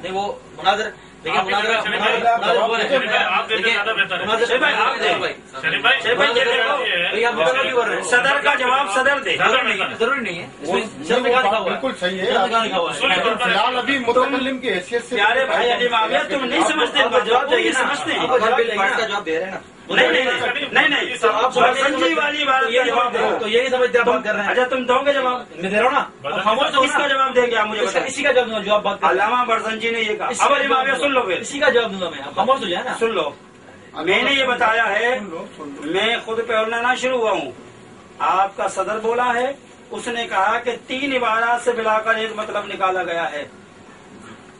نہیں وہ مناظر دیکھیے صدر کا جواب صدر دے، ضروری نہیں ہے، بالکل صحیح ہے، فی الحال ابھی متکلم کی حیثیت سے پیارے بھائی علی معاویہ تم نہیں سمجھتے، جواب دے سمجھتے ہیں، جواب دے رہے ہیں نا، نہیں آپ سنجی والی بات کا جواب دو تو یہی سمجھتے بات کر رہے ہیں. اچھا تم دو گے جواب؟ میں دے رہا ہوں نا، خاموش تو اس کا جواب دیں گے آپ مجھے بتائیں. اسی کا جواب دوں گا، جواب بات کر علامہ برزنجی نے یہ کہا. اب علی معاویہ سن لو، پھر اسی کا جواب دوں گا میں، خاموش ہو جائے نا. سن لو، میں نے یہ بتایا ہے، میں خود پڑھنا نہ شروع ہوا ہوں. آپ کا صدر بولا ہے، اس نے کہا کہ 3 عبارات سے ملا کر ایک مطلب نکالا گیا ہے.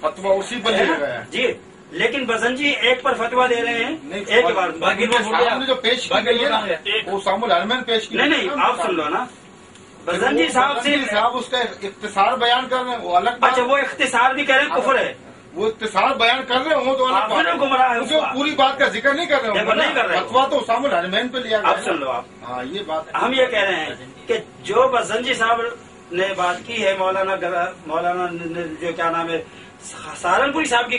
فتوا اسی پر لیا گیا ہے جی، لیکن بزنجی ایک پر فتوا دے رہے ہیں، ایک عبارت. نے جو پیش کی گئی ہے نا وہ سام الحرمین پیش کی. نہیں آپ سن لو نا، بزنجی صاحب اس کا اختصار بیان کر رہے ہیں، وہ الگ. اچھا وہ اختصار بھی کہہ رہے ہیں کفر ہے، وہ اختصار بیان کر رہے ہوں تو الگ بات ہے. گمراہ ہے، پوری بات کا ذکر نہیں کر رہے ہوں، فتوا تو سام الحرمین پہ لیا گیا. آپ سن لو. آپ ہاں یہ بات ہم یہ کہہ رہے ہیں کہ جو بزنجی صاحب نے بات کی ہے، مولانا جو کیا نام ہے سہارنپوری صاحب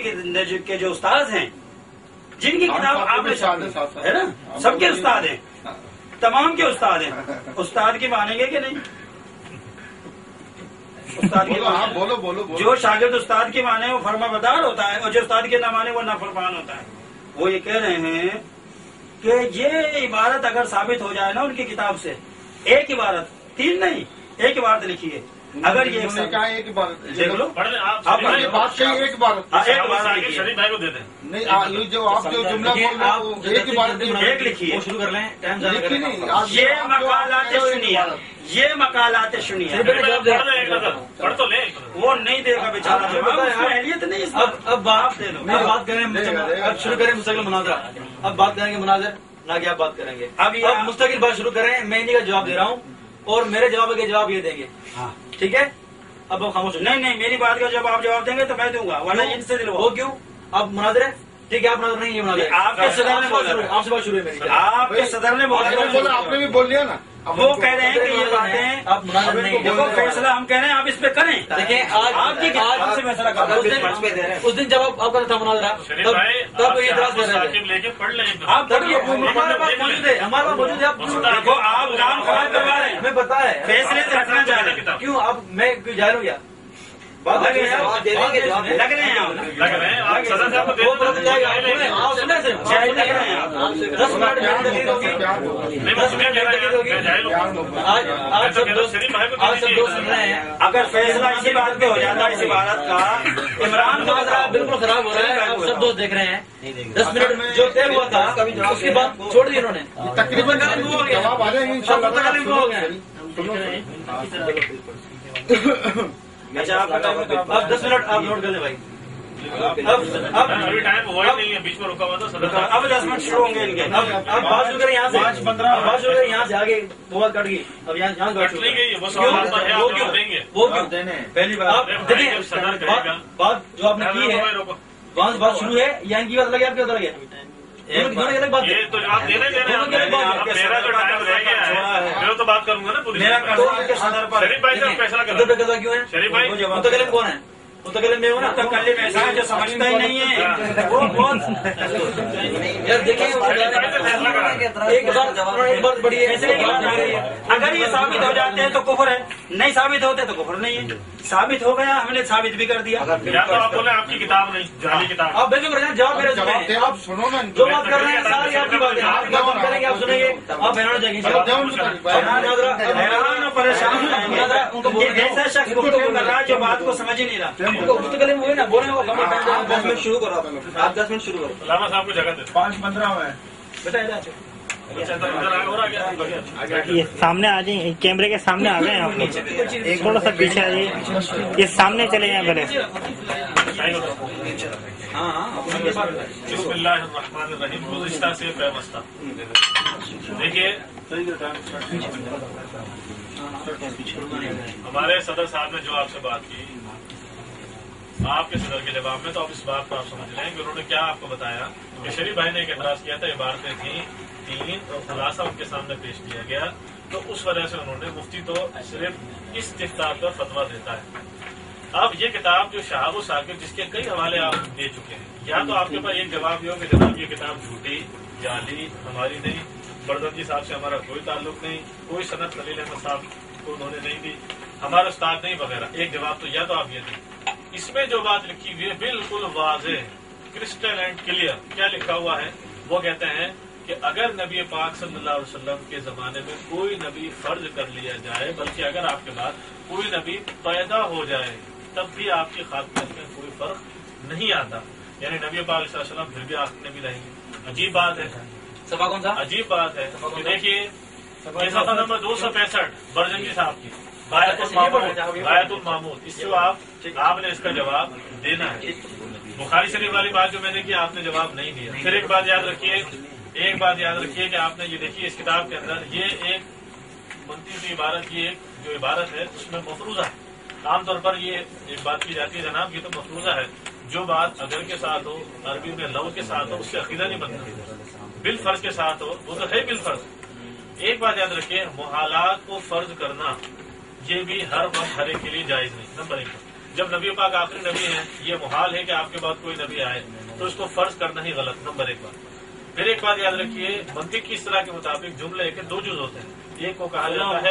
کے جو استاد ہیں، جن کی کتاب آپ نے ہے نا، سب کے استاد ہیں، تمام کے استاد ہیں. استاد کی مانیں گے کہ نہیں؟ استاد کی بولو. جو شاگرد استاد کی مانے وہ فرما بدار ہوتا ہے، اور جو استاد کے نہ مانے وہ نافرمان ہوتا ہے. وہ یہ کہہ رہے ہیں کہ یہ عبارت اگر ثابت ہو جائے نا ان کی کتاب سے، ایک عبارت، 3 نہیں، ایک عبارت لکھی ہے. اگر یہ ایک بار دیکھ لو، آپ نے بات کہی ایک بار شریف بھائی کو دے دیں. نہیں، جو آپ جو جملہ بول رہے ہیں ایک بار ایک لکھی ہے. شروع کر لیں، ٹائم یہ مقالات سنیے، یہ مقالات سنیے. پڑھ تو لیں. وہ نہیں دے گا بیچارہ جواب، اس میں اہلیت نہیں. اب بات دے دو، میں بات کریں، اب شروع کریں مستقل مناظرہ. اب بات کریں گے مناظر، نہ کہ آپ بات کریں گے. اب مستقل بات شروع کریں، میں انہیں کا جواب دے رہا ہوں اور میرے جواب کے جواب یہ دیں گے. ٹھیک ہے، اب خاموش. نہیں میری بات کا جب آپ جواب دیں گے تو میں دوں گا، ورنہ ان سے دل وہ کیوں؟ اب مناظر ہے، ٹھیک ہے، آپ مناظر نہیں، یہ مناظر آپ کے صدر نے بولا، آپ سے بات شروع ہے میری. آپ کے صدر نے بولا، آپ نے بھی بول لیا نا. وہ کہہ رہے ہیں کہ یہ باتیں آپ مناظر نہیں. دیکھو فیصلہ ہم کہہ رہے ہیں، آپ اس پہ کریں. دیکھیں آپ کی کتاب سے فیصلہ کرو. اس دن جب آپ کا تھا مناظرہ، تب یہ اعتراض کر رہے تھے. لے کے پڑھ لیں. آپ تب یہ ہمارے پاس موجود ہے، ہمارے پاس موجود ہے. آپ دیکھو آپ کام خراب کروا رہے ہیں، ہمیں پتا ہے فیصلے سے ہٹنا چاہ رہے ہیں. کیوں؟ اب میں کوئی جا رہا ہوں یا لگ رہے ہیں آپ لگ رہے ہیں آپ صدر صاحب کو دے دیں. آپ سنیں صرف شاید لگ رہے ہیں آپ. 10 منٹ آج سب دوست سن رہے ہیں. اگر فیصلہ اسی بات پہ ہو جاتا ہے، اس عبارت کا، عمران کا مناظرہ بالکل خراب ہو رہا ہے. آپ سب دوست دیکھ رہے ہیں. 10 منٹ جو طے ہوا تھا اس کے بعد چھوڑ دی انہوں نے. تقریباً جواب آ جائیں گے انشاءاللہ. اب 10 منٹ آپ نوٹ کر لیں بھائی. ابھی ٹائم ہوا ہی نہیں ہے، بیچ میں رکا ہوا تھا صدر. اب 10 منٹ شروع ہوں گے ان کے. اب بات شروع کریں یہاں سے، 5-15 بات شروع کریں یہاں سے آگے. وہ بات کٹ گئی، اب یہاں کٹ نہیں گئی، وہ سوال پر ہے، آپ جواب دیں گے. وہ کیوں پہلی بات دیکھیں، بات جو آپ نے کی ہے وہاں سے بات شروع ہے، یا ان کی بات لگے آپ کی بات لگے؟ دونوں کی الگ بات ہے. یہ تو آپ دینے دے رہے ہیں. میرا جو ٹائم رہ گیا ہے میں تو بات کروں گا نا پوری. میرا آپ کے صدر پر شریف بھائی سے فیصلہ کرو. کیوں ہے؟ شریف بھائی متکلم کون ہے؟ متکلم میں ہو نا. متکلم ایسا ہے جو سمجھتا ہی نہیں ہے، وہ بہت. یار دیکھیں ایک بات بڑی ہے، اگر یہ ثابت ہو جاتے ہیں تو کفر ہے، نہیں ثابت ہوتے تو کفر نہیں ہے. ثابت ہو گیا، ہم نے ثابت بھی کر دیا. یا تو آپ بولیں آپ کی کتاب نہیں، جعلی کتاب. آپ بے فکر رہیں، جواب میرے اس میں. آپ سنو نا، جو بات کر رہے ہیں ساری آپ کی باتیں، آپ جو بات کریں گے آپ سنیں گے، آپ حیران ہو جائیں گے. حیران اور پریشان ایسا شخص گفتگو کر رہا ہے جو بات کو سمجھ ہی نہیں رہا. مستقل ہوئے نا بولیں وہ 10 منٹ شروع کرو. آپ 10 منٹ شروع کرو. علامہ صاحب کو جگہ دیں. 5-15 میں بیٹا یہ سامنے آ جائیں، کیمرے کے سامنے آ گئے ہیں آپ لوگ، تھوڑا سا پیچھے آ جائیے. یہ سامنے چلے جائیں پہلے. بسم اللہ الرحمن الرحیم. گزشتہ سے پیوستہ. دیکھیے ہمارے صدر صاحب نے جو آپ سے بات کی، آپ کے صدر کے جواب میں، تو اب اس بات کو آپ سمجھ رہے ہیں کہ انہوں نے کیا آپ کو بتایا کہ شریف بھائی نے ایک اعتراض کیا تھا، عبارتیں تھیں 3 اور خلاصہ ان کے سامنے پیش کیا گیا، تو اس وجہ سے انہوں نے مفتی تو صرف استفتاء پر فتویٰ دیتا ہے. اب یہ کتاب جو شہاب و ثاقب جس کے کئی حوالے آپ دے چکے ہیں، یا تو آپ کے پاس ایک جواب یہ ہو کہ جناب یہ کتاب جھوٹی جعلی ہماری نہیں، بردنجی صاحب سے ہمارا کوئی تعلق نہیں، کوئی سند خلیل احمد صاحب کو انہوں نے نہیں دی، ہمارا استاد نہیں وغیرہ، ایک جواب تو یا تو آپ یہ دیں۔ اس میں جو بات لکھی ہوئی ہے بالکل واضح کرسٹل اینڈ کلیئر، کیا لکھا ہوا ہے؟ وہ کہتے ہیں کہ اگر نبی پاک صلی اللہ علیہ وسلم کے زمانے میں کوئی نبی فرض کر لیا جائے، بلکہ اگر آپ کے بعد کوئی نبی پیدا ہو جائے تب بھی آپ کی خاتمیت میں کوئی فرق نہیں آتا، یعنی نبی پاک صلی اللہ علیہ وسلم پھر بھی آخری نبی رہیں گے۔ عجیب بات ہے، صفحہ کون سا؟ عجیب بات ہے کہ دیکھیے صفحہ نمبر 265 برجنگی صاحب کی غایت المامود، اس سے آپ نے اس کا جواب دینا ہے۔ بخاری شریف والی بات جو میں نے کی آپ نے جواب نہیں دیا۔ پھر ایک بات یاد رکھیے کہ آپ نے یہ دیکھیے اس کتاب کے اندر یہ ایک منطقی سی عبارت، یہ ایک جو عبارت ہے اس میں مفروضہ ہے۔ عام طور پر یہ ایک بات کی جاتی ہے جناب یہ تو مفروضہ ہے، جو بات اگر کے ساتھ ہو، عربی میں لو کے ساتھ ہو، اس سے عقیدہ نہیں بنتا، بالفرض کے ساتھ ہو وہ تو ہے بالفرض۔ ایک بات یاد رکھیے، محالات کو فرض کرنا یہ بھی ہر وقت ہر ایک کے لیے جائز نہیں۔ نمبر 1، جب نبی پاک آخری نبی ہیں، یہ محال ہے کہ آپ کے بعد کوئی نبی آئے تو اس کو فرض کرنا ہی غلط۔ نمبر 1 بات۔ پھر ایک بات یاد رکھیے، منطق کی اصطلاح کے مطابق جملے کے 2 جز ہوتے ہیں، ایک کو کہا جاتا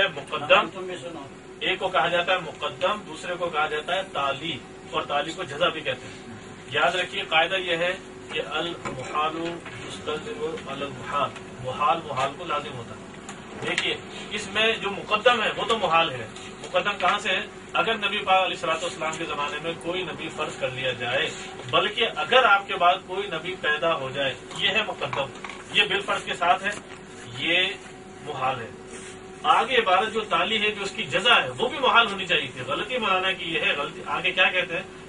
ہے مقدم، دوسرے کو کہا جاتا ہے تالی، اور تالی کو جزا بھی کہتے ہیں۔ یاد رکھیے قاعدہ یہ ہے کہ المحال مستلزم المحال، محال کو لازم ہوتا ہے۔ دیکھیے اس میں جو مقدم ہے وہ تو محال ہے، مقدم کہاں سے ہے؟ اگر نبی پاک علیہ الصلوۃ والسلام کے زمانے میں کوئی نبی فرض کر لیا جائے، بلکہ اگر آپ کے بعد کوئی نبی پیدا ہو جائے، یہ ہے مقدم، یہ بالفرض کے ساتھ ہے، یہ محال ہے۔ آگے عبارت جو تالی ہے جو اس کی جزا ہے وہ بھی محال ہونی چاہیے تھی، غلطی مولانا کی یہ ہے غلطی۔ آگے کیا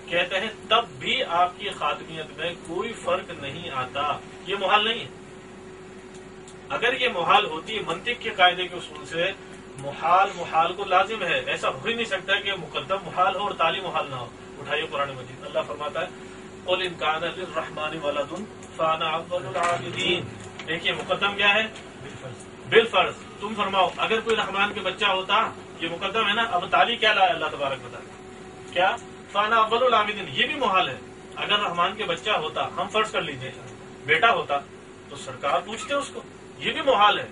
کہتے ہیں تب بھی آپ کی خاتمیت میں کوئی فرق نہیں آتا، یہ محال نہیں ہے۔ اگر یہ محال ہوتی منطق کے قاعدے کے اصول سے، محال کو لازم ہے، ایسا ہو ہی نہیں سکتا کہ مقدم محال ہو اور تالی محال نہ ہو۔ اٹھائیے قرآن مجید، اللہ فرماتا ہے قل ان کان للرحمن ولد فانا اول العابدین۔ دیکھیے مقدم کیا ہے؟ بالفرض۔ تم فرماؤ اگر کوئی رحمان کے بچہ ہوتا، یہ مقدم ہے نا، اب تالی کیا لایا اللہ تبارک بتا کیا؟ فانا اول العابدین، یہ بھی محال ہے۔ اگر رحمان کے بچہ ہوتا، ہم فرض کر لیجئے بیٹا ہوتا تو سرکار پوچھتے اس کو، یہ بھی محال ہے۔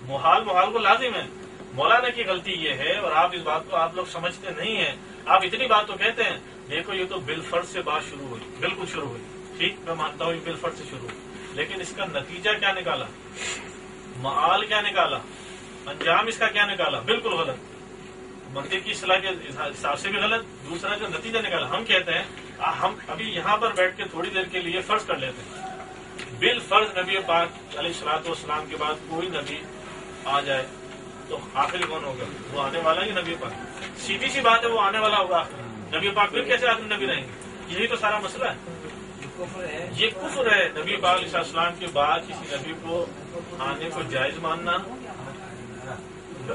محال کو لازم ہے۔ مولانا کی غلطی یہ ہے، اور آپ اس بات کو آپ لوگ سمجھتے نہیں ہیں، آپ اتنی بات تو کہتے ہیں، دیکھو یہ تو بالفرض سے بات شروع ہوئی، بالکل شروع ہوئی، ٹھیک میں مانتا ہوں یہ بالفرض سے شروع ہوئی، لیکن اس کا نتیجہ کیا نکالا، معال کیا نکالا، انجام اس کا کیا نکالا، بالکل غلط، منطق کی اصطلاح کے حساب سے بھی غلط۔ دوسرا جو نتیجہ نکالا، ہم کہتے ہیں ہم ابھی یہاں پر بیٹھ کے تھوڑی دیر کے لیے فرض کر لیتے ہیں، بالفرض نبی پاک علیہ الصلوۃ والسلام کے بعد کوئی نبی آ جائے تو آخری کون ہوگا؟ وہ آنے والا ہی نبی پاک، سیدھی سی بات ہے، وہ آنے والا ہوگا آخری نبی پاک، پھر کیسے آخری نبی رہیں گے؟ یہی تو سارا مسئلہ ہے، یہ کفر ہے۔ نبی پاک علیہ السلام کے بعد کسی نبی کو آنے کو جائز ماننا،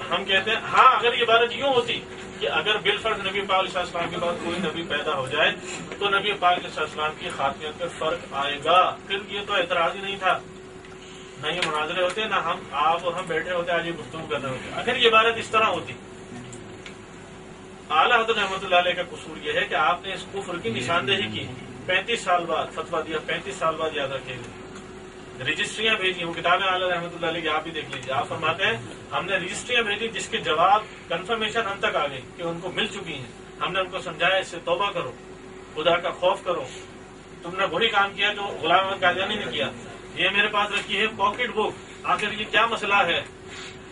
ہم کہتے ہیں ہاں اگر یہ بات یوں ہوتی کہ اگر بالفرض نبی پاک علیہ السلام کے بعد کوئی نبی پیدا ہو جائے تو نبی پاک علیہ السلام کی خاتمیت میں فرق آئے گا، پھر یہ تو اعتراض ہی نہیں تھا، نہ یہ مناظرے ہوتے، نہ آپ اور ہم بیٹھے ہوتے آج یہ گفتگو کر رہے ہوتے۔ اگر یہ بات اس طرح ہوتی، اعلیٰ حضرت رحمۃ اللہ علیہ کا قصور یہ ہے کہ آپ نے اس کفر کی نشاندہی کی، 35 سال بعد فتویٰ دیا، 35 سال بعد یاد رکھے گا، رجسٹریاں بھیجی، وہ کتابیں اعلیٰ رحمۃ اللہ علیہ کی آپ بھی دیکھ لیجیے، آپ فرماتے ہیں ہم نے رجسٹریاں بھیجی جس کے جواب کنفرمیشن ہم تک آ گئی کہ ان کو مل چکی ہیں، ہم نے ان کو سمجھایا اس سے توبہ کرو، خدا کا خوف کرو، تم نے وہی کام کیا جو غلام احمد قادیانی نے کیا۔ یہ میرے پاس رکھی ہے پاکٹ بک، آخر یہ کیا مسئلہ ہے؟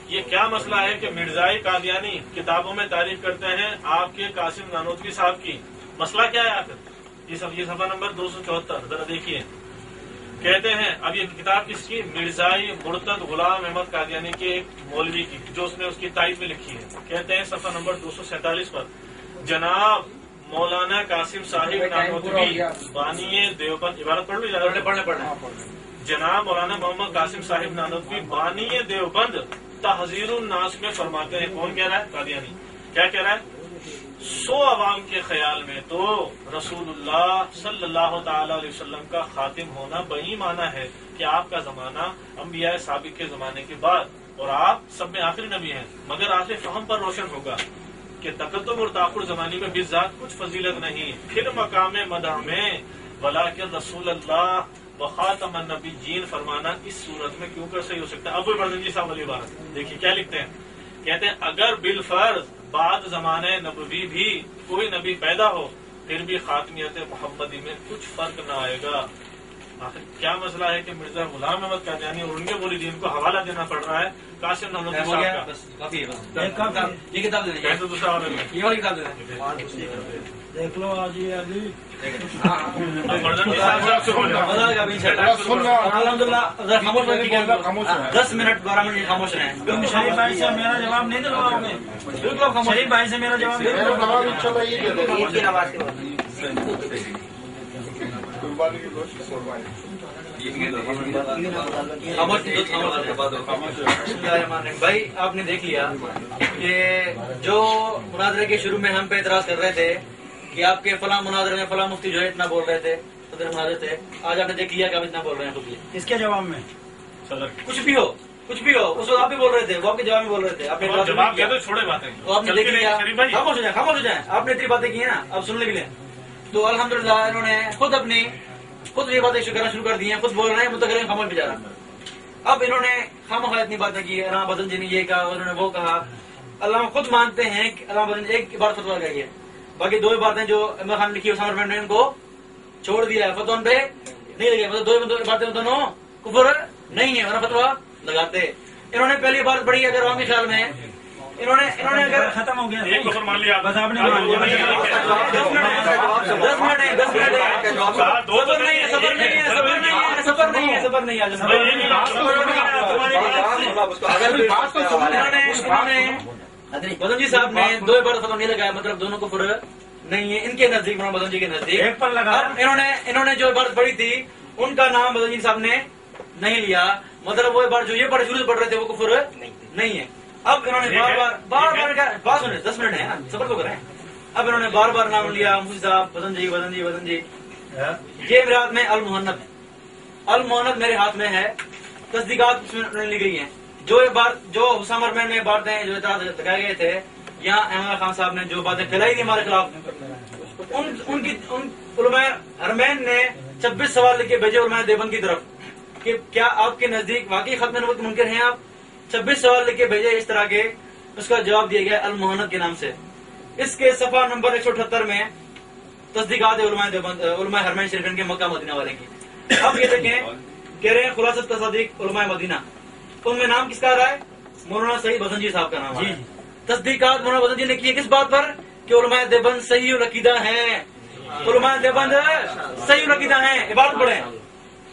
یہ کیا مسئلہ ہے کہ مرزائی قادیانی کتابوں میں تعریف کرتے ہیں آپ کے قاسم نانوتوی صاحب کی، مسئلہ کیا ہے آخر؟ یہ صفحہ نمبر 274 ذرا دیکھیے، کہتے ہیں اب یہ کتاب کس کی؟ مرزائی مرتد غلام احمد قادیانی کے ایک مولوی کی، جو اس نے اس کی تائید میں لکھی ہے۔ کہتے ہیں صفحہ نمبر 247 پر، جناب مولانا قاسم صاحب نانوتوی بانی دیوبند، عبارت پڑھ لو، پڑھنے جناب مولانا محمد قاسم صاحب نانوتوی بانی دیوبند تحذیر الناس میں فرماتے ہیں، کون کہہ رہا ہے؟ قادیانی۔ کیا کہہ رہا ہے؟ سو عوام کے خیال میں تو رسول اللہ صلی اللہ تعالی علیہ وسلم کا خاتم ہونا بہی معنی ہے کہ آپ کا زمانہ انبیاء سابق کے زمانے کے بعد، اور آپ سب میں آخری نبی ہیں، مگر آخری فہم پر روشن ہوگا کہ تقدم اور تاخر زمانے میں بذات کچھ فضیلت نہیں، پھر مقام مدح میں ولیکن رسول اللہ و خاتم النبیین فرمانا اس صورت میں کیوں کر صحیح ہو سکتا ہے؟ ابو بردنجی صاحب والی عبارت دیکھیے کیا لکھتے ہیں، کہتے ہیں اگر بالفرض بعد زمانے نبوی بھی کوئی نبی پیدا ہو پھر بھی خاتمیت محمدی میں کچھ فرق نہ آئے گا۔ آخر کیا مسئلہ ہے کہ مرزا غلام احمد قادیانی اور ان کے موریدین کو حوالہ دینا پڑ رہا ہے قاسم نانوتوی صاحب کا؟ یہ کتاب دے کہتے دوسرا والا نہیں۔ یہ والی کتاب دے دیکھ لو آج یہ ابھی اب بردنجی صاحب سے ہو جائے۔ الحمد للہ خاموش 10 منٹ 12 منٹ خاموش رہے ہیں۔ شریف بھائی سے میرا جواب نہیں دلواؤ گے؟ بالکل شریف بھائی سے میرا جواب نہیں دلواؤ گے؟ بھائی آپ نے دیکھ لیا کہ جو مناظرے کے شروع میں ہم پہ اعتراض کر رہے تھے کہ آپ کے فلاں مناظرے میں فلاں مفتی جو ہے اتنا بول رہے تھے، صدر مناظر تھے، آج آپ نے دیکھ لیا کہ آپ اتنا بول رہے ہیں خود یہ اس کے جواب میں کچھ بھی ہو اس وقت آپ بھی بول رہے تھے، وہ آپ کے جواب میں بول رہے تھے، آپ نے جواب دیا تو چھوڑے باتیں تو آپ نے دیکھ لیا۔ خاموش ہو جائیں آپ نے اتنی باتیں کی ہیں نا، اب سن لے بھی لیں۔ تو الحمدللہ انہوں نے خود یہ باتیں کرنا شروع کر دی ہیں، خود بول رہے ہیں متکلم خاموش بے چارہ۔ اب انہوں نے خامخواہ اتنی باتیں کی، علامہ بدن جی نے یہ کہا، انہوں نے وہ کہا۔ علامہ خود مانتے ہیں کہ علامہ بدن ایک عبارت فتویٰ کہی ہے، باقی 2 عبارتیں جو عمران خان لکھی اسامہ بن نے ان کو چھوڑ دیا ہے، فتویٰ ان پہ نہیں لگے، مطلب 2 عبارتیں دونوں کفر نہیں ہے، ورنہ فتویٰ لگاتے۔ انہوں نے پہلی عبارت پڑھی اگر عوامی خیال میں انہوں نے اگر ختم ہو گیا ایک کفر مان لیا بس آپ نے مان لیا۔ 10 منٹ ہے صبر نہیں ہے بدن جی صاحب نے 2 عبارت فتویٰ نہیں لگایا، مطلب دونوں کفر نہیں ہے ان کے نزدیک، مولانا بدن جی کے نزدیک ایک پر لگا۔ انہوں نے جو عبارت پڑھی تھی ان کا نام بدن جی صاحب نے نہیں لیا، مطلب وہ عبارت جو یہ پڑھے شروع سے پڑھ رہے تھے وہ کفر نہیں ہے۔ اب انہوں نے بار بات سنیں، 10 منٹ ہے نا، صبر تو کریں۔ اب انہوں نے بار بار نام لیا، مفتی صاحب بدن جی یہ میرے ہاتھ میں المحنت میرے ہاتھ میں ہے، تصدیقات اس میں لی گئی ہیں۔ جو حسام ارمین میں باتیں جو اعتراض لگائے گئے تھے، یہاں احمد خان صاحب نے جو باتیں پھیلائی تھی ہمارے خلاف، ان علماء ارمین نے 26 سوال لکھ کے بھیجے علماء دیوبند کی طرف کہ کیا آپ کے نزدیک واقعی ختم نبوت منکر ہیں آپ؟ 26 سوال لکھ کے بھیجے اس طرح کے، اس کا جواب دیا گیا المحنت کے نام سے۔ اس کے صفحہ نمبر 178 میں تصدیقات علماء حرمین شریفین کے مکہ مدینہ والے کی۔ اب یہ دیکھیں، کہہ رہے ہیں خلاصۃ تصدیق علماء مدینہ، ان میں نام کس کا آ رہا ہے؟ مولانا سعید بدنجی صاحب کا نام ہے۔ تصدیقات مولانا بدنجی نے کی ہے کس بات پر؟ کہ علماء دیوبند صحیح العقیدہ ہیں، علماء دیوبند صحیح العقیدہ ہیں۔ عبارت پڑھیں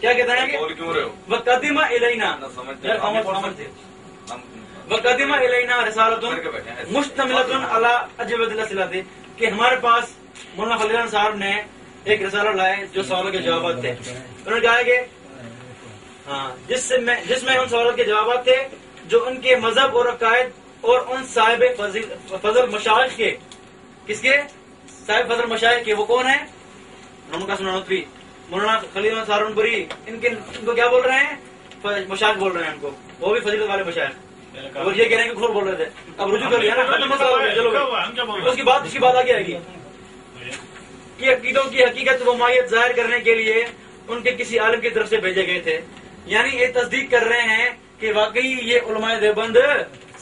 کیا کہتے ہیں کہ وقدم الینا وقدم الینا رسالۃ مشتملۃ علی اجوبۃ الاسئلۃ، کہ ہمارے پاس مولانا خلیل صاحب نے ایک رسالہ لائے جو سوالوں کے جوابات تھے۔ انہوں نے کہا کہ جس میں ان سوالوں کے جوابات تھے جو ان کے مذہب اور عقائد اور ان صاحب فضل مشائخ کے، کس کے؟ صاحب فضل مشائخ کے، وہ کون ہیں؟ مولانا قاسم نانوتوی، مولانا خلیل سہارنپوری، ان کو کیا بول رہے ہیں؟ مشائخ بول رہے ہیں ان کو، وہ بھی فضیلت والے مشائخ، اور یہ کہہ رہے ہیں کہ کفر بول رہے تھے۔ اب رجوع کر لیا نا، ختم مسئلہ ہو گیا، چلو اس کی بات آگے آئے گی کہ عقیدوں کی حقیقت و ماہیت ظاہر کرنے کے لیے ان کے کسی عالم کی طرف سے بھیجے گئے تھے، یعنی یہ تصدیق کر رہے ہیں کہ واقعی یہ علماء دیوبند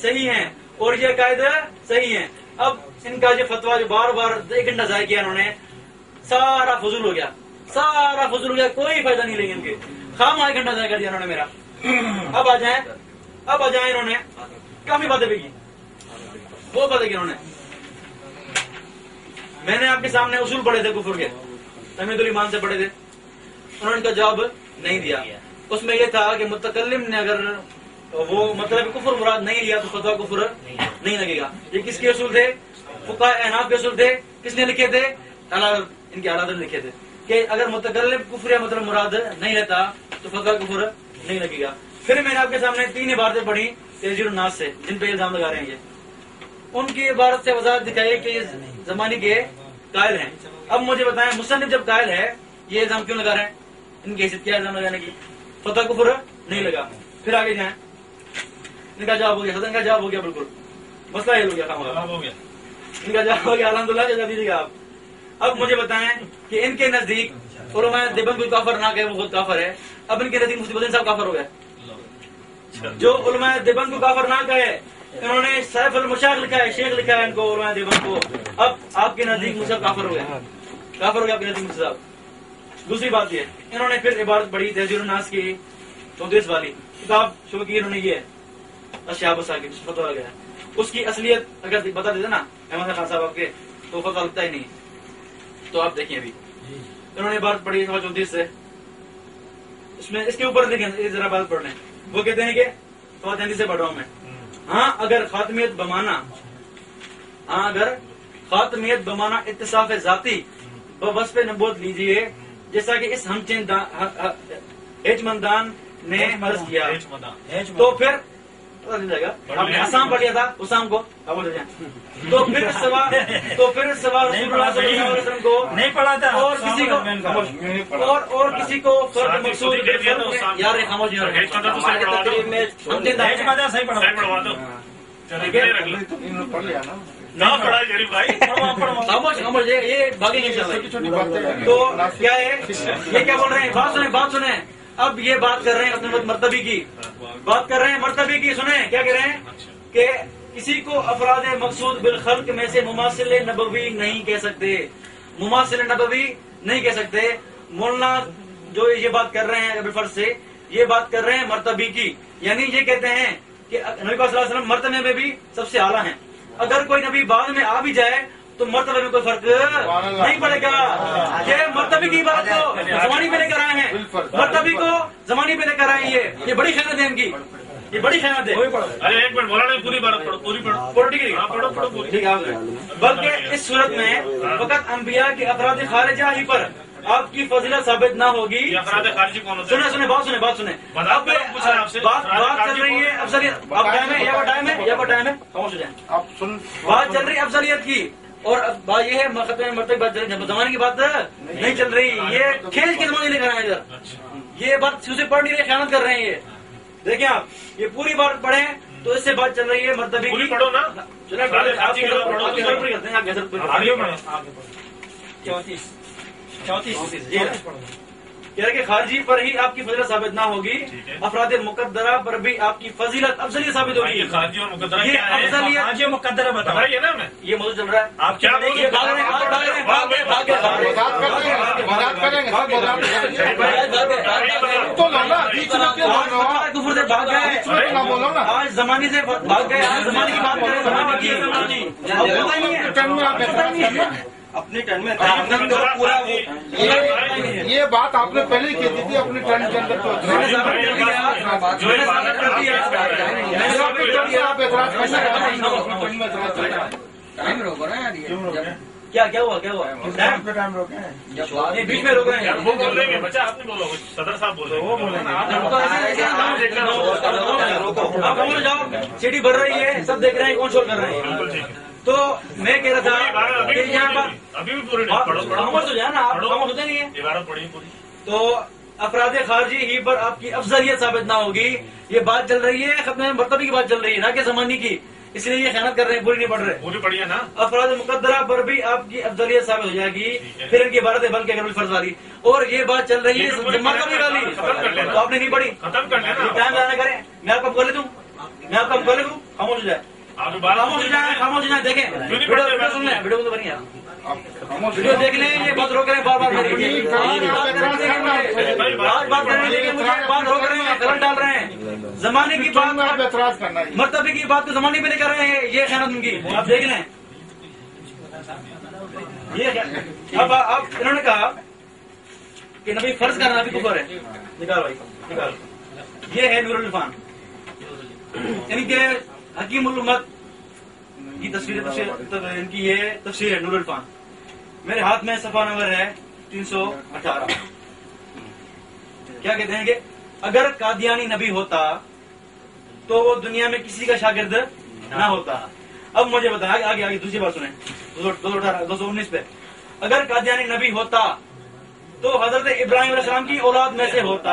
صحیح ہیں اور یہ عقائد صحیح ہیں۔ اب ان کا جو فتویٰ جو بار بار 1 گھنٹہ ضائع کیا انہوں نے، سارا فضول ہو گیا، کوئی فائدہ نہیں لگی ان کے، خام 1 گھنٹہ ضائع کر دیا انہوں نے میرا۔ اب آ جائیں انہوں نے کافی باتیں بھی کی، بہت باتیں کی انہوں نے۔ میں نے آپ کے سامنے اصول پڑھے تھے کفر کے، تمہید الایمان سے پڑھے تھے، انہوں نے ان کا جواب نہیں دیا۔ اس میں یہ تھا کہ متکلم نے اگر وہ مطلب کفر مراد نہیں لیا تو فتویٰ کفر نہیں لگے گا۔ یہ کس کے اصول تھے؟ فقہاء احناف کے اصول تھے۔ کس نے لکھے تھے؟ ان کے اعلیٰ نے لکھے تھے کہ اگر متکلم کفر یا مطلب مراد نہیں لیتا تو فتویٰ کفر نہیں لگے گا۔ پھر میں نے آپ کے سامنے 3 عبارتیں پڑھی تیزیر الناس سے، جن پہ الزام لگا رہے ہیں یہ، ان کی عبارت سے وضاحت دکھائی کہ یہ زمانے کے قائل ہیں۔ اب مجھے بتائیں مصنف جب قائل ہے یہ الزام کیوں لگا رہے ہیں؟ ان کی حیثیت کیا الزام لگانے کی؟ فتویٰ کفر نہیں لگا۔ پھر آگے جائیں، ان کا جواب ہو گیا، حسن کا جواب ہو گیا، بالکل مسئلہ حل ہو گیا، کام ہو گیا۔ ان کا جواب ہو گیا الحمدللہ. جواب دیجیے گا آپ. اب مجھے بتائیں کہ ان کے نزدیک علماء دیوبند کوئی کافر نہ کہے وہ خود کافر ہے. اب ان کے نزدیک مفتی بدین صاحب کافر ہو گئے. جو علماء دیوبند کو کافر نہ کہے انہوں نے سیف المشاق لکھا ہے, شیخ لکھا ہے ان کو علماء دیوبند کو. اب آپ کے نزدیک مفتی صاحب کافر ہو گئے, کافر ہو گیا آپ کے نزدیک مفتی صاحب. دوسری بات یہ انہوں نے پھر عبارت پڑھی تہذیب الناس کی 34 والی کتاب شروع کی انہوں نے. یہ اشیاء ثاقب فتویٰ لگا ہے. اس کی اصلیت اگر بتا دیتے نا احمد خان صاحب آپ کے تو فتویٰ لگتا ہی نہیں. تو آپ دیکھیں ابھی انہوں نے عبارت پڑھی 34 سے. اس میں اس کے اوپر دیکھیں ذرا بات پڑھ لیں. وہ کہتے ہیں کہ فواد سے پڑھ رہا ہوں میں. ہاں اگر خاتمیت بمانا اتصاف ذاتی بوصف نبوت لیجئے جیسا کہ اس ہیچمندان نے مرض کیا تو پھر آسام پڑھ لیا تھا اسام کو. تو پھر سوا رسول اللہ صلی اللہ علیہ وسلم کو نہیں پڑھا تھا اور کسی کو فرد مقصود یار خاموش خاموش یہ بھاگے نہیں چل رہے. تو کیا ہے یہ کیا بول رہے ہیں؟ بات سنیں. اب یہ بات کر رہے ہیں اپنے مرتبی کی بات کر رہے ہیں. مرتبی کی سنیں کیا کہہ رہے ہیں کہ کسی کو افراد مقصود بالخلق میں سے مماثل نبوی نہیں کہہ سکتے. مماثل نبوی نہیں کہہ سکتے. مولانا جو یہ بات کر رہے ہیں بالفرض سے یہ بات کر رہے ہیں مرتبی کی, یعنی یہ کہتے ہیں کہ نبی صلی اللہ علیہ وسلم مرتبے میں بھی سب سے اعلیٰ ہیں. اگر کوئی نبی بعد میں آ بھی جائے تو مرتبے میں کوئی فرق نہیں پڑے گا. یہ مرتبے کی بات کو زمانے پہ لے کر آئے ہیں, مرتبے کو زمانے پہ لے کر آئے ہیں. یہ بڑی خیانت ہے ان کی, یہ بڑی خیانت ہے. ارے ایک منٹ مولانا پوری بات پڑھو, پوری پڑھو ٹھیک ہے. بلکہ اس صورت میں فقط انبیاء کے افراد خارجہ ہی پر آپ کی فضیلت ثابت نہ ہوگی. افراد خارجی کون ہوتے ہیں؟ سنیں بات سنیں. اب بات چل رہی ہے افضلیت. اب ٹائم ہے یا وہ ٹائم ہے خاموش ہو جائیں. بات چل رہی ہے افضلیت کی اور بات یہ ہے ختم مرتبہ بات چل رہی, زمانے کی بات نہیں چل رہی. یہ کھیل کے زمانے لے کر آئے ادھر. یہ بات اسے پڑھ نہیں رہے, خیانت کر رہے ہیں. یہ دیکھیں آپ یہ پوری بات پڑھیں تو اس سے بات چل رہی ہے مرتبے کی. پڑھو نا 34 کہ خارجی پر ہی آپ کی فضیلت ثابت نہ ہوگی, افراد مقدرہ پر بھی آپ کی فضیلت افضلیت ثابت ہوگی. خارجی اور مقدرہ یہ افضلیت مقدرہ بتائیے نا ہمیں. یہ موضوع چل رہا ہے. آپ کیا بول آج زمانے سے بھاگ گئے. آج زمانے کی بات کریں, زمانے کی اپنے ٹرن میں پورا یہ بات آپ نے پہلے کی تھی اپنے ٹرن کے اندر. کیا ہوا بیچ میں روک رہے ہیں. وہ بول رہے ہیں بچہ آپ نے بولو, صدر صاحب بول رہے ہیں. جاؤ سیٹی بڑھ رہی ہے, سب دیکھ رہے ہیں کون شور کر رہے ہیں. تو میں کہہ رہا تھا کہ یہاں پر ابھی بھی پوری خاموش ہو جائے نا, آپ خاموش ہوتے نہیں ہے. عبارت پڑھی پوری. تو افراد خارجی ہی پر آپ کی افضلیت ثابت نہ ہوگی. یہ بات چل رہی ہے ختم مرتبے کی بات چل رہی ہے نہ کہ زمانے کی, اس لیے یہ خیانت کر رہے ہیں, پوری نہیں پڑھ رہے. پوری پڑھی ہے نا. افراد مقدرہ پر بھی آپ کی افضلیت ثابت ہو جائے گی. پھر ان کی عبارت ہے بلکہ اگر فرض والی, اور یہ بات چل رہی ہے مرتبے والی. تو آپ نے نہیں پڑھی, ختم کر لینا. ٹائم لانا کریں. میں آپ کو بولے دوں, خاموش ہو جائے. خاموش ہو جائے. دیکھیں ویڈیو سن لیں, ویڈیو تو بنی ہے, ویڈیو دیکھ لیں. یہ بات روک رہے ہیں بار بار. آج بات کرنے کے لیے مجھے بات روک رہے ہیں, کرنٹ ڈال رہے ہیں. زمانے کی بات اعتراض کرنا ہے, مرتبے کی بات کو زمانے پہ لے کر رہے ہیں. یہ خیانت ان کی, آپ دیکھ لیں. اب انہوں نے کہا کہ نبی فرض کرنا بھی کفر ہے. نکال بھائی نکال. یہ ہے نور العرفان, ان کے حکیم الامت کی تصویر, ان کی یہ تفسیر ہے نور العرفان. میرے ہاتھ میں صفحہ نمبر ہے 318. کیا کہتے ہیں کہ اگر قادیانی نبی ہوتا تو وہ دنیا میں کسی کا شاگرد نہ ہوتا. اب مجھے بتائیں آگے دوسری بات سنیں 219 پہ. اگر قادیانی نبی ہوتا تو حضرت ابراہیم علیہ السلام کی اولاد میں سے ہوتا.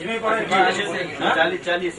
40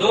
2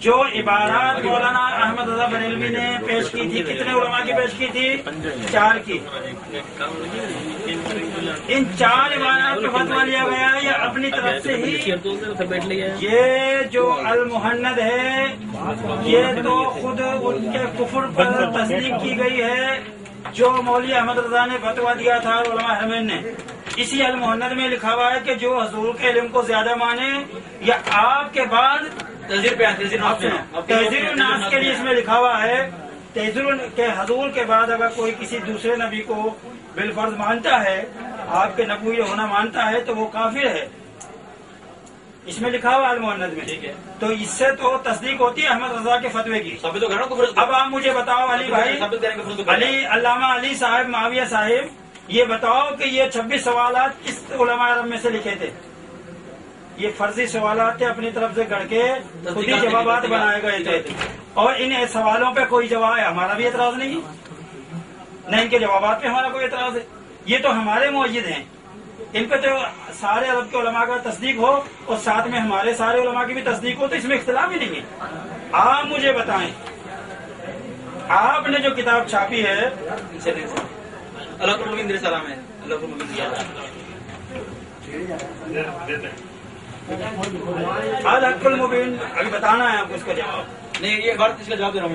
جو عبارات مولانا احمد رضا بریلوی نے پیش کی تھی، کتنے علماء کی پیش کی تھی؟ 4 کی۔ ان 4 عبارات پہ فتویٰ لیا گیا یا اپنی طرف سے ہی؟ یہ جو المحند ہے یہ تو خود ان کے کفر پر تصدیق کی گئی ہے جو مولوی احمد رضا نے فتویٰ دیا تھا علماء حرمین نے۔ اسی المحند میں لکھا ہوا ہے کہ جو حضور کے علم کو زیادہ مانے یا آپ کے بعد تحذیر الناس کے لیے اس میں لکھا ہوا ہے کہ حضور کے بعد اگر کوئی کسی دوسرے نبی کو بالفرض مانتا ہے، آپ کے نبوی ہونا مانتا ہے، تو وہ کافر ہے۔ اس میں لکھا ہوا المحند میں، تو اس سے تو تصدیق ہوتی ہے احمد رضا کے فتوے کی۔ اب آپ مجھے بتاؤ علی بھائی، علامہ علی صاحب معاویہ صاحب، یہ بتاؤ کہ یہ 26 سوالات کس علماء عرب میں سے لکھے تھے؟ یہ فرضی سوالات تھے، اپنی طرف سے گڑھ کے خود ہی جوابات بنائے گئے تھے، اور ان سوالوں پہ کوئی جواب ہے، ہمارا بھی اعتراض نہیں ہے، نہ ان کے جوابات پہ ہمارا کوئی اعتراض ہے۔ یہ تو ہمارے معید ہیں، ان پہ تو سارے عرب کے علماء کا تصدیق ہو اور ساتھ میں ہمارے سارے علماء کی بھی تصدیق ہو، تو اس میں اختلاف ہی نہیں ہے۔ آپ مجھے بتائیں، آپ نے جو کتاب چھاپی ہے اللہ کو مبین سلام ہے، اللہ کو مبین دیا الحق المبین، ابھی بتانا ہے آپ کو اس کا جواب۔ نہیں، یہ بات اس کا جواب دے رہا ہوں۔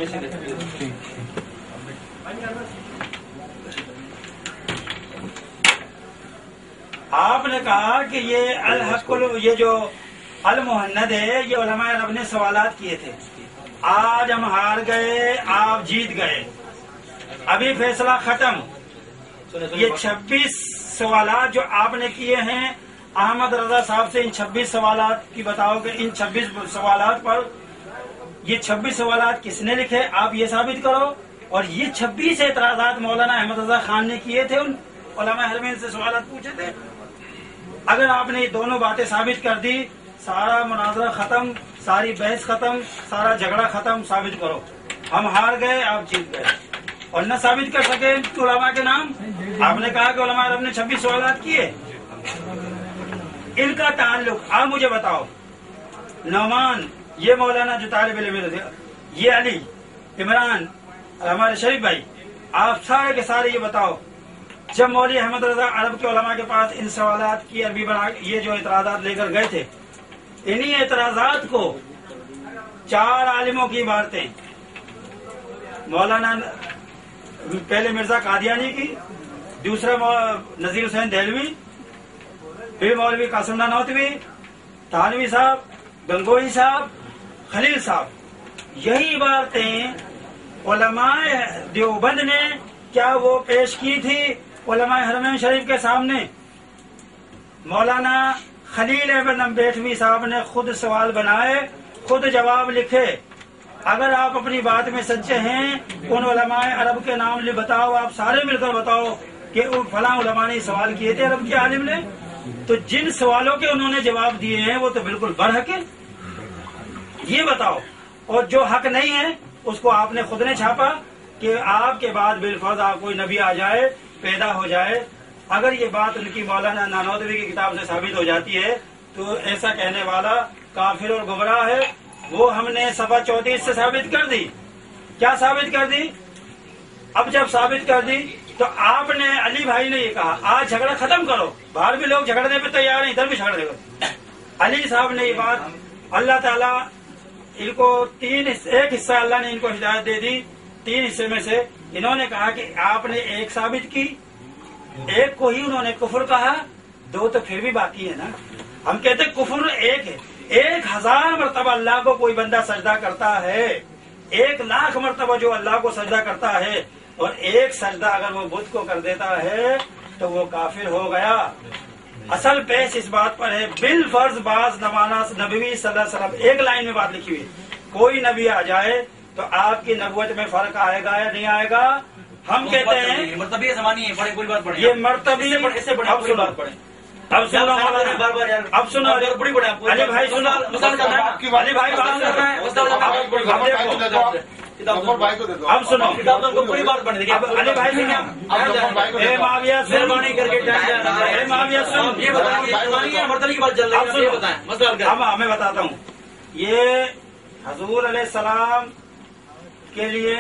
آپ نے کہا کہ یہ الحق یہ جو المحند ہے یہ علماء عرب نے سوالات کیے تھے، آج ہم ہار گئے، آپ جیت گئے، ابھی فیصلہ ختم۔ یہ 26 سوالات جو آپ نے کیے ہیں، احمد رضا صاحب سے ان 26 سوالات کی بتاؤ کہ ان 26 سوالات پر یہ 26 سوالات کس نے لکھے، آپ یہ ثابت کرو۔ اور یہ 26 اعتراضات مولانا احمد رضا خان نے کیے تھے، ان علماء حرمین سے سوالات پوچھے تھے۔ اگر آپ نے یہ دونوں باتیں ثابت کر دی، سارا مناظرہ ختم، ساری بحث ختم، سارا جھگڑا ختم، ثابت کرو۔ ہم ہار گئے، آپ جیت گئے۔ اور نہ ثابت کر سکے علماء کے نام، آپ نے کہا کہ علماء عرب نے 26 سوالات کیے، ان کا تعلق آپ مجھے بتاؤ۔ نعمان، یہ مولانا جو طالب علم ہے، یہ علی، عمران، ہمارے شریف بھائی، آپ سارے کے سارے یہ بتاؤ، جب مولوی احمد رضا عرب کے علماء کے پاس ان سوالات کی عربی بنا یہ جو اعتراضات لے کر گئے تھے، انہی اعتراضات کو 4 عالموں کی عبارتیں، مولانا پہلے مرزا قادیانی کی، دوسرا نذیر حسین دہلوی، پھر مولوی قاسم نانوتوی، تھانوی صاحب، گنگوئی صاحب، خلیل صاحب، یہی عبارتیں علماء دیوبند نے کیا وہ پیش کی تھی علماء حرمین شریف کے سامنے؟ مولانا خلیل احمد امبیٹوی صاحب نے خود سوال بنائے، خود جواب لکھے۔ اگر آپ اپنی بات میں سچے ہیں، ان علماء عرب کے نام بتاؤ، آپ سارے مل کر بتاؤ کہ فلاں علماء نے سوال کیے تھے عرب کے عالم نے، تو جن سوالوں کے انہوں نے جواب دیے ہیں وہ تو بالکل برحق ہے، یہ بتاؤ۔ اور جو حق نہیں ہے اس کو آپ نے خود نے چھاپا کہ آپ کے بعد بالفرض آپ کوئی نبی آ جائے، پیدا ہو جائے۔ اگر یہ بات ان کی مولانا نانوتوی کی کتاب سے ثابت ہو جاتی ہے تو ایسا کہنے والا کافر اور گمراہ ہے۔ وہ ہم نے صفحہ 34 سے ثابت کر دی۔ کیا ثابت کر دی؟ اب جب ثابت کر دی تو آپ نے، علی بھائی نے یہ کہا آج جھگڑا ختم کرو، باہر بھی لوگ جھگڑنے پہ تیار ہیں، ادھر بھی جھگڑنے کو۔ علی صاحب نے یہ بات، اللہ تعالیٰ ان کو ایک حصہ اللہ نے ان کو ہدایت دے دی، 3 حصے میں سے انہوں نے کہا کہ آپ نے ایک ثابت کی، ایک کو ہی انہوں نے کفر کہا، 2 تو پھر بھی باقی ہے نا۔ ہم کہتے کفر ایک ہے، 1000 مرتبہ اللہ کو کوئی بندہ سجدہ کرتا ہے، 1,00,000 مرتبہ جو اللہ کو سجدہ کرتا ہے، اور ایک سجدہ اگر وہ بت کو کر دیتا ہے تو وہ کافر ہو گیا۔ اصل بحث اس بات پر ہے، بالفرض بعض نبوی صلی اللہ علیہ وسلم، ایک لائن میں بات لکھی ہوئی، کوئی نبی آ جائے تو آپ کی نبوت میں فرق آئے گا یا نہیں آئے گا؟ ہم کہتے ہیں مرتبہ زمانی ہے، بڑی بات پڑھیں، یہ مرتبہ اس سے بڑی بات پڑھیں۔ اب سنو اب سنو بڑی بڑی علی بھائی سنو، علی بھائی بات کر رہے ہیں، اب سنو پوری بات پڑھیں، علی بھائی سے کیا مہربانی کر کے یہ بتائیں مرتبہ کی بات چل رہی ہے، یہ بتائیں مسئلہ۔ اب میں بتاتا ہوں، یہ حضور علیہ السلام کے لیے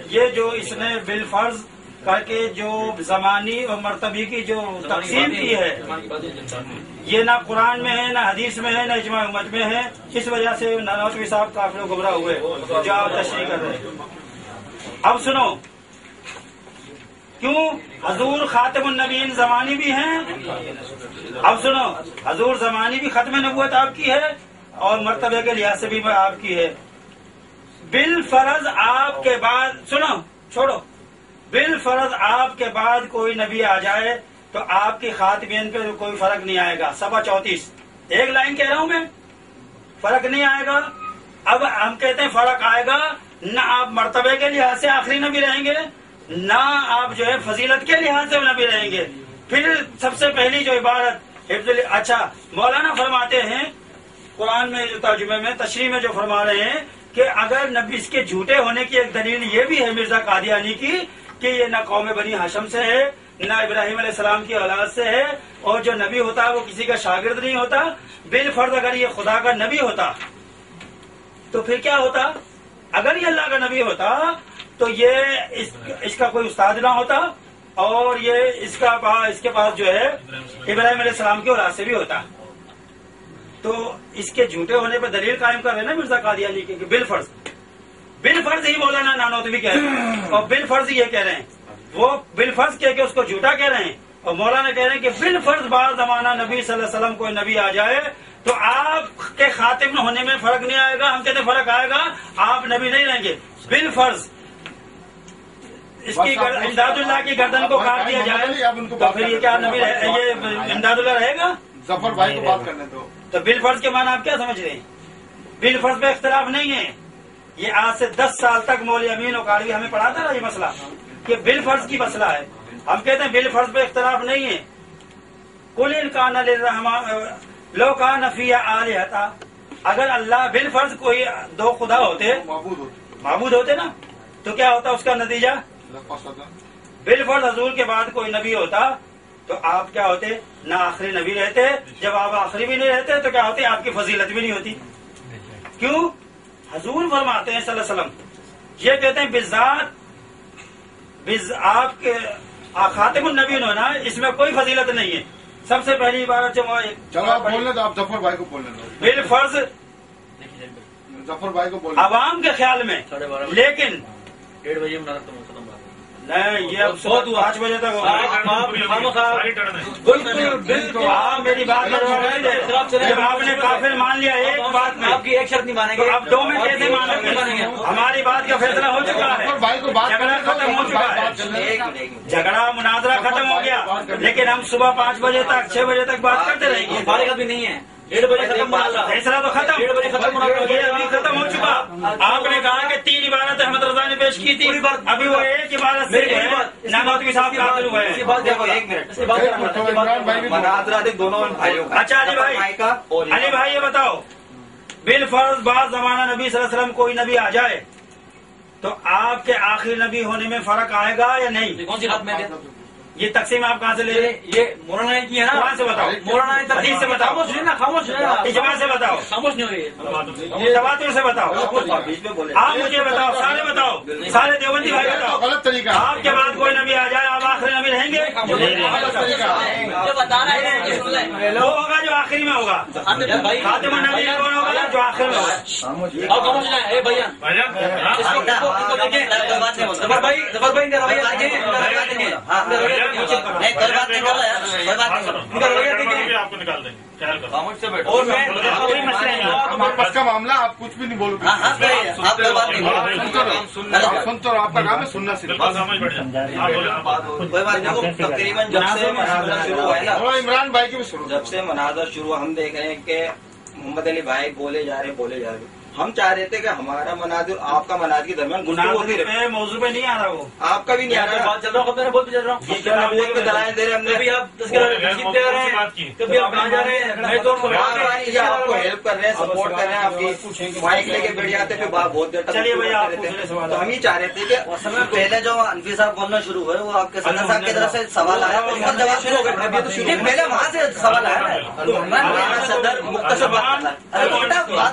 یہ جو اس نے بالفرض کر کے جو زمانی اور مرتبی کی جو تقسیم کی ہے، یہ نہ قرآن میں ہے، نہ حدیث میں ہے، نہ اجماع امت میں ہے. اس وجہ سے نانوتوی صاحب کافر و گمراہ ہوئے جو آپ تشریح کر رہے ہیں. اب سنو، کیوں حضور خاتم النبیین زمانی بھی ہیں. اب سنو، حضور زمانی بھی ختم نبوت آپ کی ہے اور مرتبے کے لحاظ سے بھی آپ کی ہے. بالفرض آپ کے بعد، سنو چھوڑو، بالفرض آپ کے بعد کوئی نبی آ جائے تو آپ کی خاتمین پہ کوئی فرق نہیں آئے گا. 34 ایک لائن کہہ رہا ہوں میں، فرق نہیں آئے گا. اب ہم کہتے ہیں فرق آئے گا، نہ آپ مرتبے کے لحاظ سے آخری نبی رہیں گے، نہ آپ جو ہے فضیلت کے لحاظ سے نبی رہیں گے. پھر سب سے پہلی جو عبارت اچھا مولانا فرماتے ہیں قرآن میں جو ترجمے میں تشریح میں جو فرما رہے ہیں کہ اگر نبی اس کے جھوٹے ہونے کی ایک دلیل یہ بھی ہے مرزا قادیانی کی کہ یہ نہ قوم بنی ہاشم سے ہے، نہ ابراہیم علیہ السلام کی اولاد سے ہے، اور جو نبی ہوتا وہ کسی کا شاگرد نہیں ہوتا. بالفرض اگر یہ خدا کا نبی ہوتا تو پھر کیا ہوتا؟ اگر یہ اللہ کا نبی ہوتا تو یہ اس کا کوئی استاد نہ ہوتا، اور یہ اس کے پاس جو ہے ابراہیم علیہ السلام کی اولاد سے بھی ہوتا. تو اس کے جھوٹے ہونے پہ دلیل قائم کر رہے ہیں نا مرزا قادیانی کی کہ بالفرض ہی مولانا نانوتوی کہہ رہے ہیں، اور بالفرض یہ کہہ رہے ہیں. وہ بالفرض کہہ کے اس کو جھوٹا کہہ رہے ہیں، اور مولانا کہہ رہے ہیں کہ بالفرض بعض زمانہ نبی صلی اللہ علیہ وسلم کوئی نبی آ جائے تو آپ کے خاتم ہونے میں فرق نہیں آئے گا. ہم کہتے ہیں فرق آئے گا، آپ نبی نہیں رہیں گے. بالفرض اس کی امداد اللہ کی گردن کو کاٹ دیا جائے تو پھر یہ کیا نبی یہ امداد اللہ رہے گا؟ ظفر بھائی کو بات کرنے دو. تو بالفرض کے معنی آپ کیا سمجھ رہے ہیں؟ بالفرض پہ اختلاف نہیں ہے. یہ آج سے 10 سال تک مولوی امین اوقاڑوی ہمیں پڑھاتا رہا یہ مسئلہ کہ بالفرض کی مسئلہ ہے. ہم کہتے ہیں بالفرض پہ اختلاف نہیں ہے. قل ان کان للرحمن لو کان فی آلہۃ، اگر اللہ بالفرض کوئی دو خدا ہوتے، معبود ہوتے نا، تو کیا ہوتا اس کا نتیجہ؟ بالفرض حضور کے بعد کوئی نبی ہوتا تو آپ کیا ہوتے؟ نہ آخری نبی رہتے. جب آپ آخری بھی نہیں رہتے تو کیا ہوتے؟ آپ کی فضیلت بھی نہیں ہوتی. کیوں؟ حضور فرماتے ہیں صلی اللہ علیہ وسلم، یہ کہتے ہیں بالذات آپ کے خاتم النبی ہونا اس میں کوئی فضیلت نہیں ہے. سب سے پہلی عبارت چلو آپ بولنے تو آپ ظفر بھائی کو بولنے دو. بالفرض ظفر بھائی کو بولنے عوام کے خیال میں، لیکن 1:30 بجے نہیں یہ اب بہت 5 بجے تک ہوگا. بالکل آپ میری بات جب آپ نے کافر مان لیا ایک بات میں، آپ کی ایک شرط نہیں مانیں گے، اب 2 میں کیسے مانیں گے؟ ہماری بات کا فیصلہ ہو چکا ہے، جھگڑا ختم ہو چکا ہے، جھگڑا مناظرہ ختم ہو گیا. لیکن ہم صبح 5 بجے تک 6 بجے تک بات کرتے رہیں گے. ہمارے گھر بھی نہیں ہے. 1:30 بجے ختم فیصلہ تو ختم، 1:30 بجے ختم ہونا یہ ابھی ختم ہو چکا. آپ نے کہا کہ 3 عبارتیں احمد رضا نے پیش کی تھی، ابھی وہ ایک عبارت سے نانوتوی صاحب کافر ہوئے ہیں. اچھا علی بھائی یہ بتاؤ، بالفرض بعض زمانہ نبی صلی اللہ علیہ وسلم کوئی نبی آ جائے تو آپ کے آخری نبی ہونے میں فرق آئے گا یا نہیں؟ کون سی بات میں یہ تقسیم آپ کہاں سے لے رہے؟ یہ مولانا نے کی ہے نا. کہاں سے بتاؤ؟ مولانا نے حدیث سے بتاؤ، خاموش ہے نا. اجماع سے بتاؤ، خاموش نہیں ہو رہی ہے. تواتر سے بتاؤ. آپ مجھے بتاؤ، سارے بتاؤ، سارے دیوبندی بھائی بتاؤ، غلط طریقہ. آپ کے بعد کوئی نبی آ جائے آپ آخری نبی رہیں گے؟ وہ ہوگا جو آخری میں ہوگا. خاتم النبی کون ہوگا؟ جو آخر میں ہوگا. اور خاموش نہ ہے بھیا. ظفر بھائی کا رویہ دیکھیں. آپ کو نکال دیں گے. اور میں بس کا معاملہ آپ کچھ بھی نہیں بولو گے. سنتے رہو، آپ کا کام ہے سننا صرف. تقریباً جب سے مناظرہ شروع ہوا ہے نا، عمران بھائی کی بھی سنو. جب سے مناظرہ شروع ہوا ہم دیکھ رہے ہیں کہ محمد علی بھائی بولے جا رہے. ہم چاہ رہے تھے کہ ہمارا مناظر آپ کا مناظر کے درمیان موضوع پہ نہیں آ رہا، وہ آپ کا بھی نہیں آ رہا. بات چل رہا ہوں، بہت چل رہا ہوں. نبوت کے دلائل دے رہے ہم نے. کبھی آپ دے رہے ہیں، کبھی آپ کہاں جا رہے ہیں. میں تو آپ کو ہیلپ کر رہے ہیں، سپورٹ کر رہے ہیں. آپ کی مائک لے کے بیٹھ جاتے پھر بہت دیر تک. تو ہم ہی چاہ رہے تھے کہ اصل میں پہلے جو انفی صاحب بولنا شروع ہوئے وہ آپ کے صدر صاحب کی طرف سے سوال آیا، اس کا جواب شروع ہو گیا. پہلے وہاں سے سوال آیا نا، صدر مختصر بات